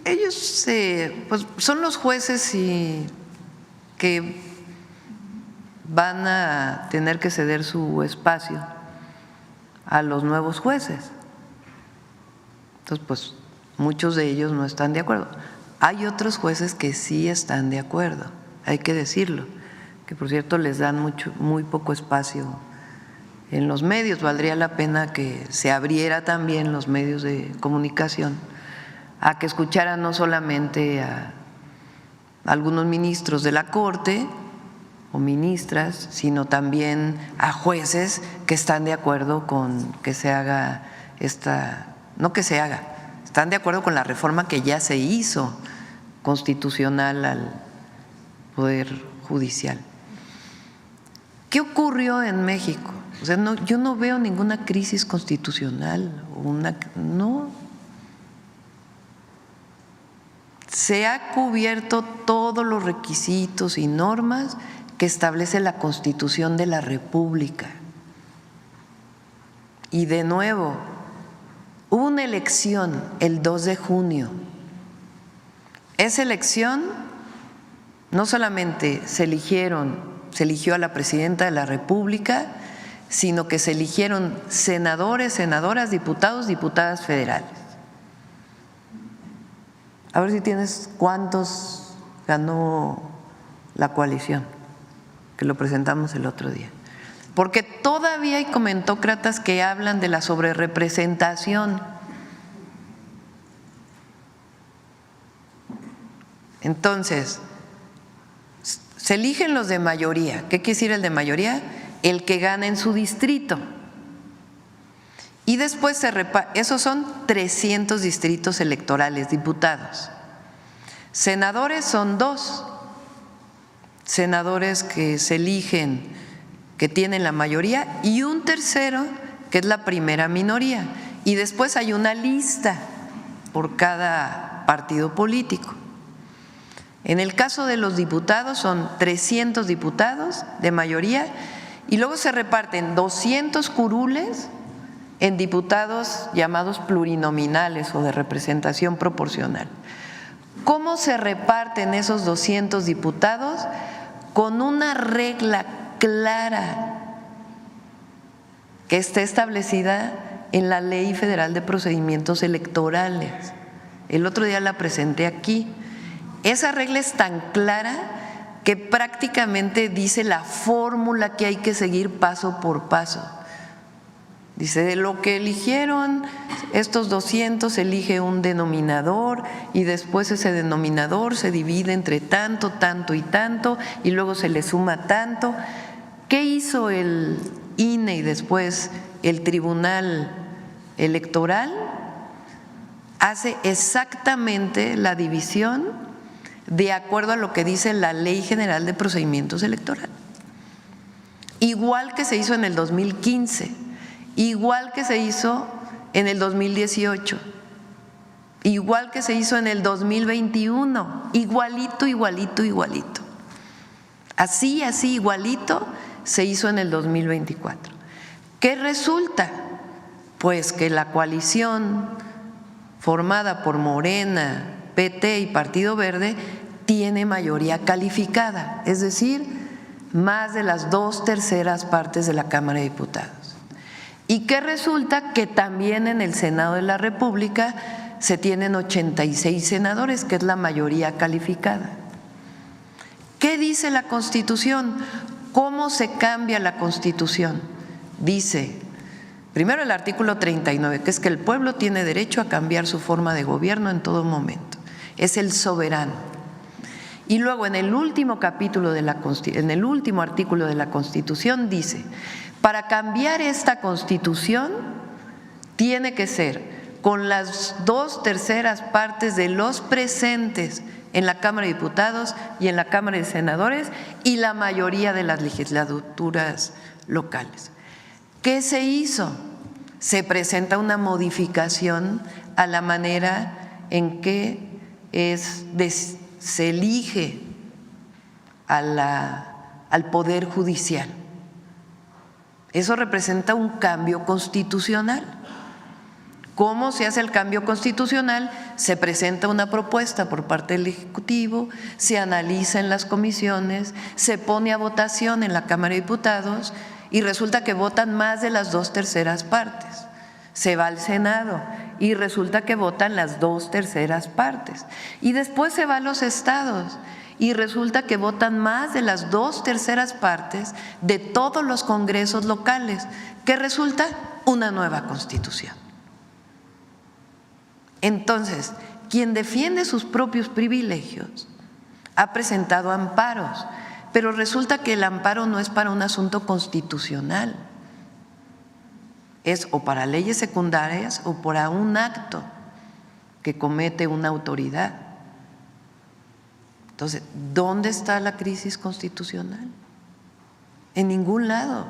Ellos pues son los jueces que van a tener que ceder su espacio a los nuevos jueces. Entonces, pues muchos de ellos no están de acuerdo. Hay otros jueces que sí están de acuerdo, hay que decirlo, que por cierto les dan muy poco espacio en los medios. Valdría la pena que se abriera también los medios de comunicación a que escucharan no solamente a algunos ministros de la Corte o ministras, sino también a jueces que están de acuerdo con que se haga no que se haga, están de acuerdo con la reforma que ya se hizo constitucional al Poder Judicial. ¿Qué ocurrió en México? O sea, yo no veo ninguna crisis constitucional, no. Se ha cubierto todos los requisitos y normas que establece la Constitución de la República. Y de nuevo, hubo una elección el 2 de junio. Esa elección no solamente se eligió a la presidenta de la República, sino que se eligieron senadores, senadoras, diputados, diputadas federales. A ver si tienes cuántos ganó la coalición, que lo presentamos el otro día. Porque todavía hay comentócratas que hablan de la sobrerepresentación. Entonces, se eligen los de mayoría. ¿Qué quiere decir el de mayoría? El que gana en su distrito. Y después esos son 300 distritos electorales, diputados. Senadores son 2 senadores que se eligen, que tienen la mayoría, y un tercero que es la primera minoría. Y después hay una lista por cada partido político. En el caso de los diputados son 300 diputados de mayoría y luego se reparten 200 curules en diputados llamados plurinominales o de representación proporcional. ¿Cómo se reparten esos 200 diputados? Con una regla clara que está establecida en la Ley Federal de Procedimientos Electorales. El otro día la presenté aquí. Esa regla es tan clara que prácticamente dice la fórmula que hay que seguir paso por paso. Dice, de lo que eligieron estos 200 se elige un denominador y después ese denominador se divide entre tanto, tanto y tanto y luego se le suma tanto. ¿Qué hizo el INE y después el Tribunal Electoral? Hace exactamente la división de acuerdo a lo que dice la Ley General de Procedimientos Electorales. Igual que se hizo en el 2015, igual que se hizo en el 2018, igual que se hizo en el 2021, igualito, igualito, igualito. Así, igualito se hizo en el 2024. ¿Qué resulta? Pues que la coalición formada por Morena, PT y Partido Verde tiene mayoría calificada, es decir, más de las 2/3 partes de la Cámara de Diputados. Y que resulta que también en el Senado de la República se tienen 86 senadores, que es la mayoría calificada. ¿Qué dice la Constitución? ¿Cómo se cambia la Constitución? Dice, primero el artículo 39, que es que el pueblo tiene derecho a cambiar su forma de gobierno en todo momento. Es el soberano. Y luego en el último capítulo en el último artículo de la Constitución dice, para cambiar esta Constitución tiene que ser con las 2/3 partes de los presentes en la Cámara de Diputados y en la Cámara de Senadores y la mayoría de las legislaturas locales. ¿Qué se hizo? Se presenta una modificación a la manera en que se elige al Poder Judicial. Eso representa un cambio constitucional. ¿Cómo se hace el cambio constitucional? Se presenta una propuesta por parte del Ejecutivo, se analiza en las comisiones, se pone a votación en la Cámara de Diputados y resulta que votan más de las 2/3 partes. Se va al Senado y resulta que votan las 2/3 partes. Y después se va a los estados y resulta que votan más de las 2/3 partes de todos los congresos locales, que resulta una nueva constitución. Entonces, quien defiende sus propios privilegios ha presentado amparos, pero resulta que el amparo no es para un asunto constitucional, es o para leyes secundarias o para un acto que comete una autoridad. Entonces, ¿dónde está la crisis constitucional? En ningún lado.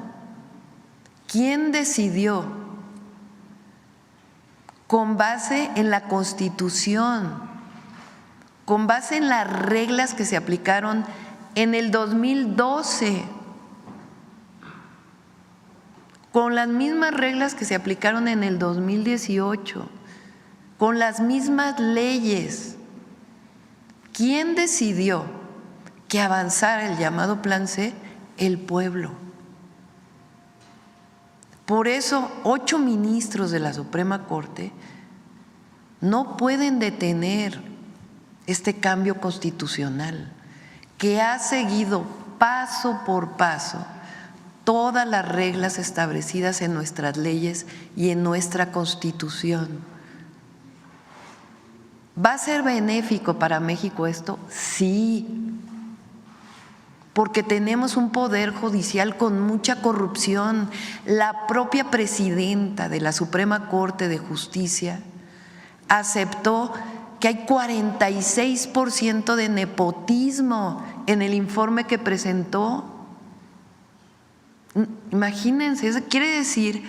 ¿Quién decidió? Con base en la Constitución, con base en las reglas que se aplicaron en el 2012, con las mismas reglas que se aplicaron en el 2018, con las mismas leyes. ¿Quién decidió que avanzara el llamado Plan C? El pueblo. Por eso 8 ministros de la Suprema Corte no pueden detener este cambio constitucional que ha seguido paso por paso todas las reglas establecidas en nuestras leyes y en nuestra Constitución. ¿Va a ser benéfico para México esto? Sí, porque tenemos un poder judicial con mucha corrupción. La propia presidenta de la Suprema Corte de Justicia aceptó que hay 46% de nepotismo en el informe que presentó. Imagínense, eso quiere decir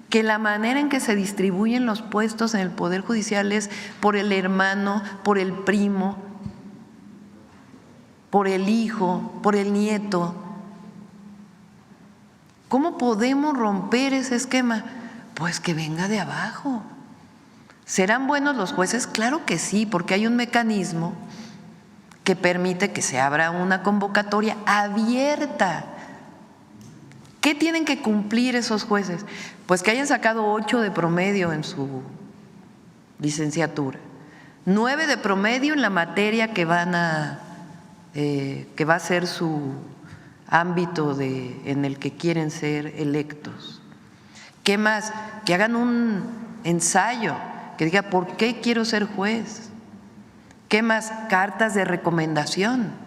que la manera en que se distribuyen los puestos en el Poder Judicial es por el hermano, por el primo, por el hijo, por el nieto. ¿Cómo podemos romper ese esquema? Pues que venga de abajo. ¿Serán buenos los jueces? Claro que sí, porque hay un mecanismo que permite que se abra una convocatoria abierta. ¿Qué tienen que cumplir esos jueces? Pues que hayan sacado 8 de promedio en su licenciatura, 9 de promedio en la materia que va a ser su ámbito en el que quieren ser electos. ¿Qué más? Que hagan un ensayo que diga ¿por qué quiero ser juez? ¿Qué más? Cartas de recomendación.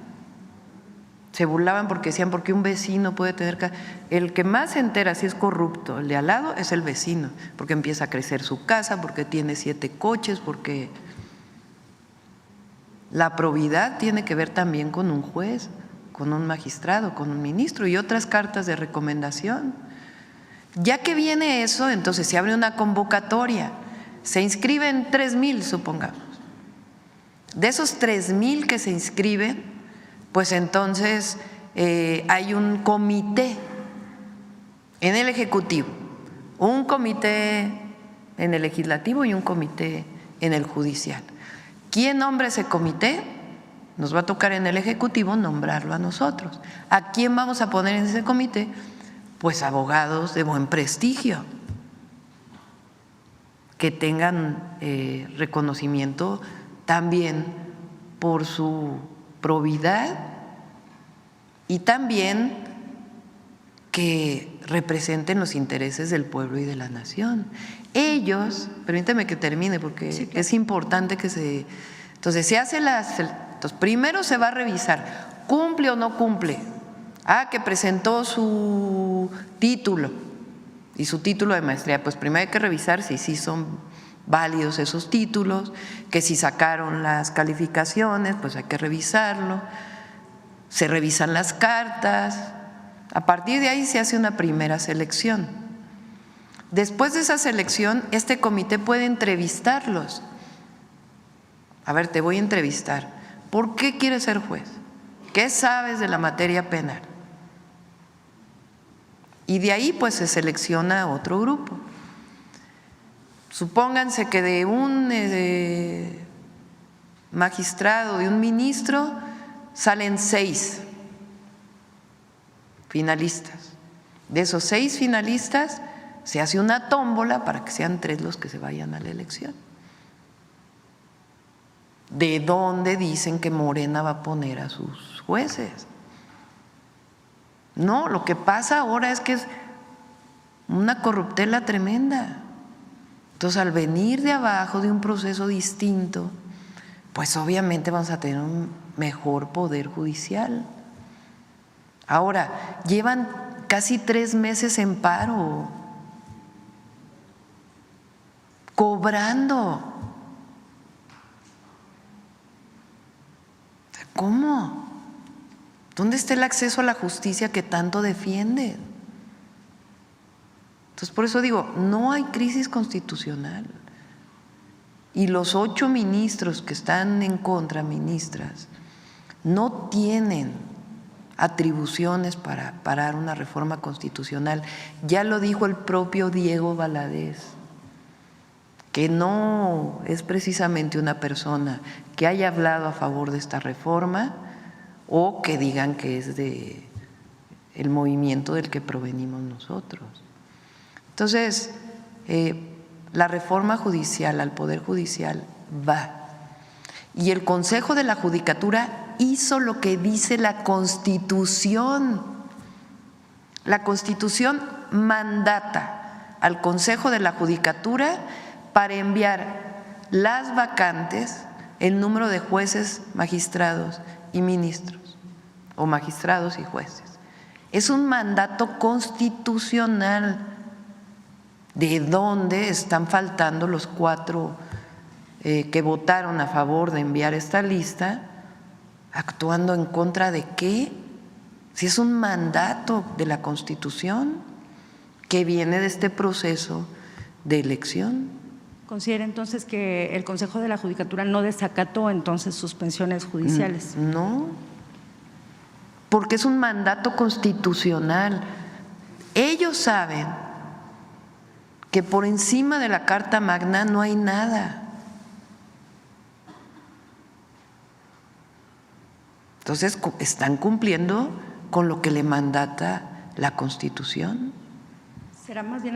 Se burlaban porque decían, ¿por qué un vecino puede tener? El que más se entera si es corrupto, el de al lado, es el vecino, porque empieza a crecer su casa, porque tiene 7 coches, porque la probidad tiene que ver también con un juez, con un magistrado, con un ministro y otras cartas de recomendación. Ya que viene eso, entonces se abre una convocatoria, se inscriben 3,000, supongamos. De esos 3,000 que se inscriben, pues entonces hay un comité en el Ejecutivo, un comité en el Legislativo y un comité en el Judicial. ¿Quién nombra ese comité? Nos va a tocar en el Ejecutivo nombrarlo a nosotros. ¿A quién vamos a poner en ese comité? Pues abogados de buen prestigio, que tengan reconocimiento también por su probidad y también que representen los intereses del pueblo y de la nación. Ellos, permítame que termine porque sí, claro, es importante que se… Entonces se hace entonces primero se va a revisar, ¿cumple o no cumple? Que presentó su título y su título de maestría, pues primero hay que revisar si sí son válidos esos títulos, que si sacaron las calificaciones, pues hay que revisarlo, se revisan las cartas, a partir de ahí se hace una primera selección. Después de esa selección, este comité puede entrevistarlos. A ver, te voy a entrevistar. ¿Por qué quieres ser juez? ¿Qué sabes de la materia penal? Y de ahí pues se selecciona otro grupo. supónganse que de un magistrado, de un ministro, salen 6 finalistas. De esos 6 finalistas se hace una tómbola para que sean 3 los que se vayan a la elección. ¿De dónde dicen que Morena va a poner a sus jueces? No, lo que pasa ahora es que es una corruptela tremenda. Entonces, al venir de abajo de un proceso distinto, pues obviamente vamos a tener un mejor poder judicial. Ahora, llevan casi 3 meses en paro, cobrando. ¿Cómo? ¿Dónde está el acceso a la justicia que tanto defienden? Entonces, por eso digo, no hay crisis constitucional. Y los 8 ministros que están en contra, ministras, no tienen atribuciones para parar una reforma constitucional. Ya lo dijo el propio Diego Valadez, que no es precisamente una persona que haya hablado a favor de esta reforma o que digan que es de el movimiento del que provenimos nosotros. Entonces, la reforma judicial al Poder Judicial va. Y el Consejo de la Judicatura hizo lo que dice la Constitución. La Constitución mandata al Consejo de la Judicatura para enviar las vacantes, el número de jueces, magistrados y ministros, o magistrados y jueces. Es un mandato constitucional. ¿De dónde están faltando los 4 que votaron a favor de enviar esta lista? ¿Actuando en contra de qué? Si es un mandato de la Constitución que viene de este proceso de elección. ¿Considera entonces que el Consejo de la Judicatura no desacató entonces suspensiones judiciales? No, porque es un mandato constitucional. Ellos saben que por encima de la Carta Magna no hay nada. Entonces, están cumpliendo con lo que le mandata la Constitución. ¿Será más bien